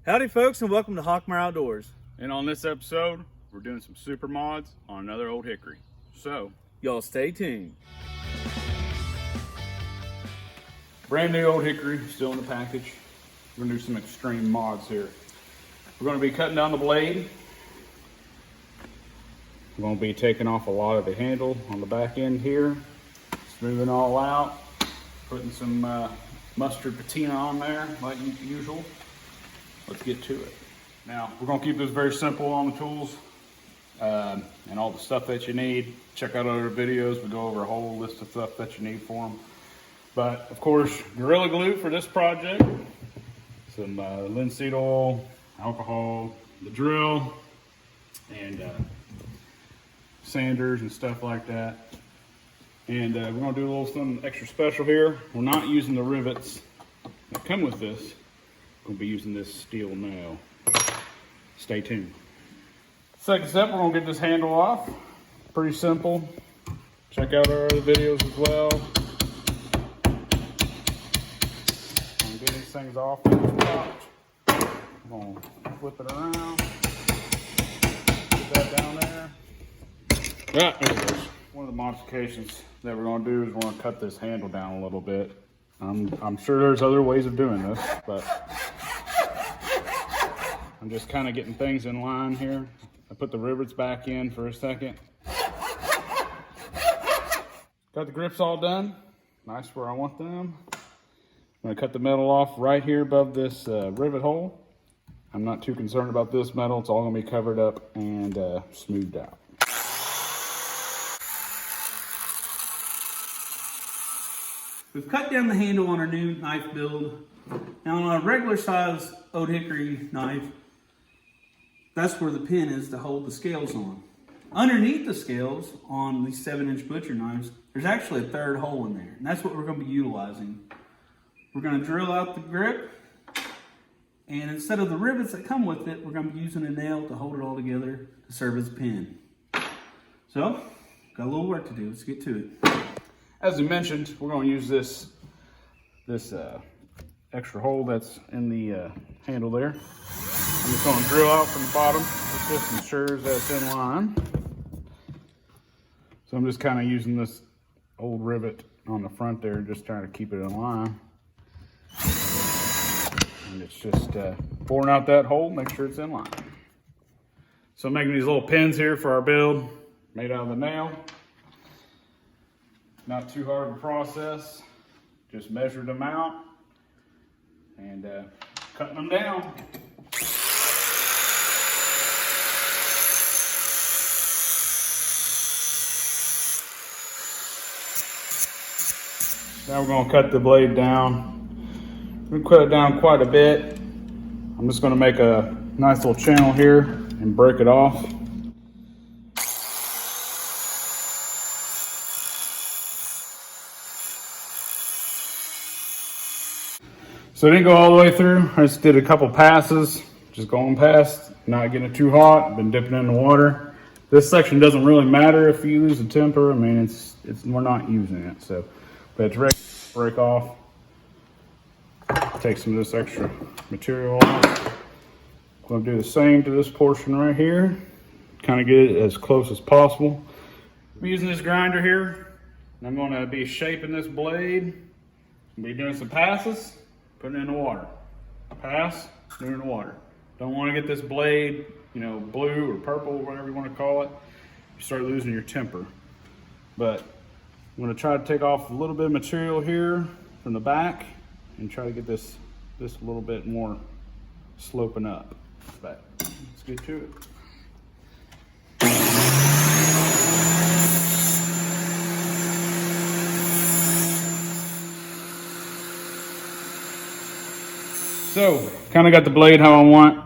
Howdy folks, and welcome to Hawkmare Outdoors. And on this episode, we're doing some super mods on another old Hickory. So, Y'all stay tuned. brand new old Hickory, still in the package. We're gonna do some extreme mods here. We're gonna be cutting down the blade. We're gonna be taking off a lot of the handle on the back end here, smoothing all out, putting some mustard patina on there, like usual. Let's get to it. Now, we're gonna keep this very simple on the tools and all the stuff that you need. Check out other videos. We go over a whole list of stuff that you need for them. But of course, Gorilla Glue for this project, some linseed oil, alcohol, the drill, and sanders and stuff like that. And we're gonna do a little something extra special here. We're not using the rivets that come with this. We'll be using this steel nail. Stay tuned. Second step, we're gonna get this handle off. Pretty simple. Check out our other videos as well. I'm gonna get these things off. I'm gonna flip it around. Put that down there. There it goes. One of the modifications that we're gonna do is we're gonna cut this handle down a little bit. I'm sure there's other ways of doing this, but I'm just kind of getting things in line here. I put the rivets back in for a second. Got the grips all done. Nice where I want them. I'm gonna cut the metal off right here above this rivet hole. I'm not too concerned about this metal. It's all gonna be covered up and smoothed out. We've cut down the handle on our new knife build. Now on a regular size old hickory knife, that's where the pin is to hold the scales on. Underneath the scales on these 7-inch butcher knives, there's actually a third hole in there, and that's what we're going to be utilizing. We're going to drill out the grip, and instead of the rivets that come with it, we're going to be using a nail to hold it all together to serve as a pin. So, got a little work to do. Let's get to it. As we mentioned, we're going to use this extra hole that's in the handle there. I'm just going to drill out from the bottom. This just ensures that it's in line. So I'm just kind of using this old rivet on the front there, just trying to keep it in line. And it's just boring out that hole, make sure it's in line. So I'm making these little pins here for our build, made out of the nail. Not too hard of a process. Just measured them out and cutting them down. Now we're going to cut the blade down. We're going to cut it down quite a bit. I'm just going to make a nice little channel here and break it off. So I didn't go all the way through. I just did a couple passes, just going past, not getting it too hot. Been dipping it in the water. This section doesn't really matter if you lose the temper. I mean, we're not using it. So, but it's ready to break off. Take some of this extra material off. We'll do the same to this portion right here. Kind of get it as close as possible. I'm using this grinder here, and I'm going to be shaping this blade. I'll be doing some passes. Putting it in the water. Pass, put it in the water. Don't want to get this blade, blue or purple, whatever you want to call it. You start losing your temper. But I'm going to try to take off a little bit of material here from the back and try to get this a little bit more sloping up. But let's get to it. So, kind of got the blade how I want.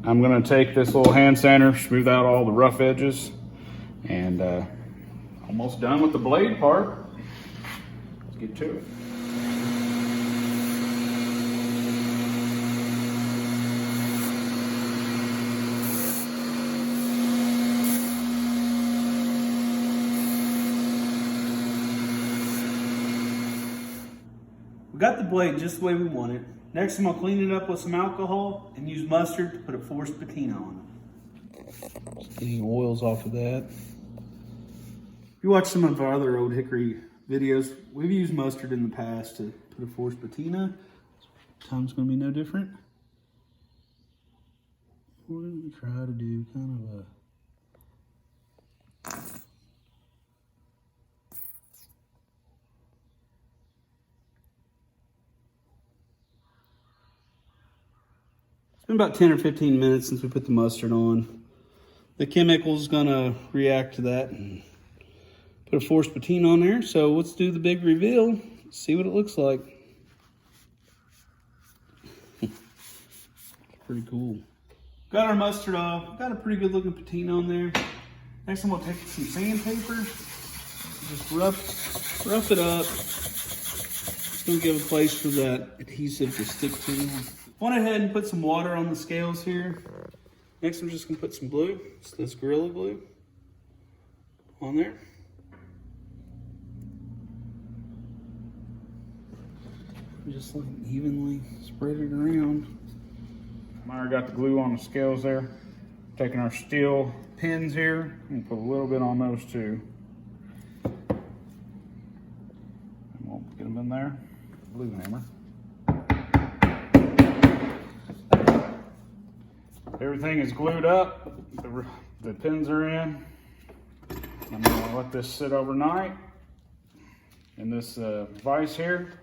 I'm going to take this little hand sander, smooth out all the rough edges, and almost done with the blade part. Let's get to it. We got the blade just the way we want it. Next, I'm gonna clean it up with some alcohol and use mustard to put a forced patina on it. Just getting oils off of that. If you watch some of our other Old Hickory videos, we've used mustard in the past to put a forced patina. This time's gonna be no different. We're gonna try to do kind of a It's been about 10 or 15 minutes since we put the mustard on. The chemical's gonna react to that and put a forced patina on there. So let's do the big reveal, see what it looks like. Pretty cool. Got our mustard off, got a pretty good looking patina on there. Next I'm gonna take some sandpaper, just rough it up. It's gonna give a place for that adhesive to stick to. Went ahead and put some water on the scales here. Next I'm just gonna put some glue, it's this Gorilla Glue, on there. Just like evenly spread it around. I already got the glue on the scales there. Taking our steel pins here and put a little bit on those too. And we'll get them in there. Glue hammer. Everything is glued up. The pins are in. I'm gonna let this sit overnight in this vise here.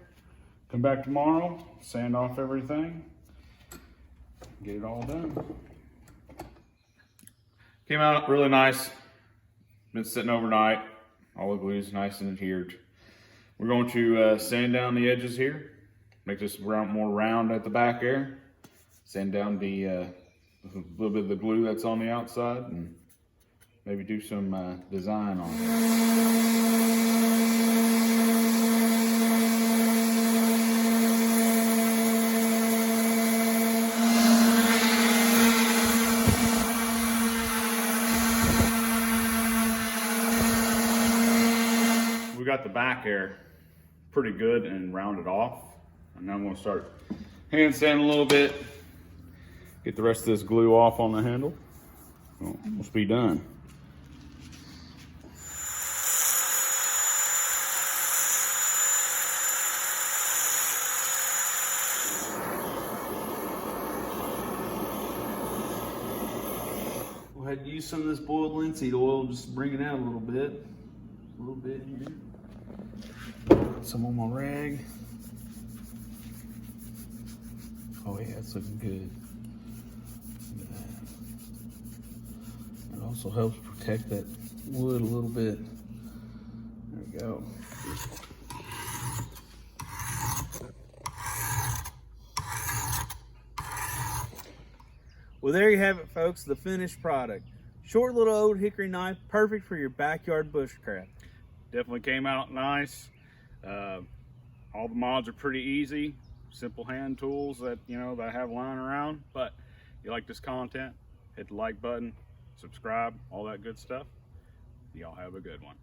Come back tomorrow, sand off everything, get it all done. Came out really nice. Been sitting overnight. All the glue's nice and adhered. We're going to sand down the edges here. Make this more round at the back there. Sand down the little bit of the glue that's on the outside and maybe do some design on it. We got the back here pretty good and rounded off. And now I'm gonna start hand sanding a little bit, get the rest of this glue off on the handle. Well, must be done. Go ahead and use some of this boiled linseed oil, just bring it out a little bit. A little bit here. Put some on my rag. Oh yeah, it's looking good. Look at that. It also helps protect that wood a little bit. There we go. Well, there you have it, folks, the finished product. Short little Old Hickory knife, perfect for your backyard bushcraft. Definitely came out nice. All the mods are pretty easy, simple hand tools that that I have lying around. But if you like this content, hit the like button, subscribe, all that good stuff. Y'all have a good one.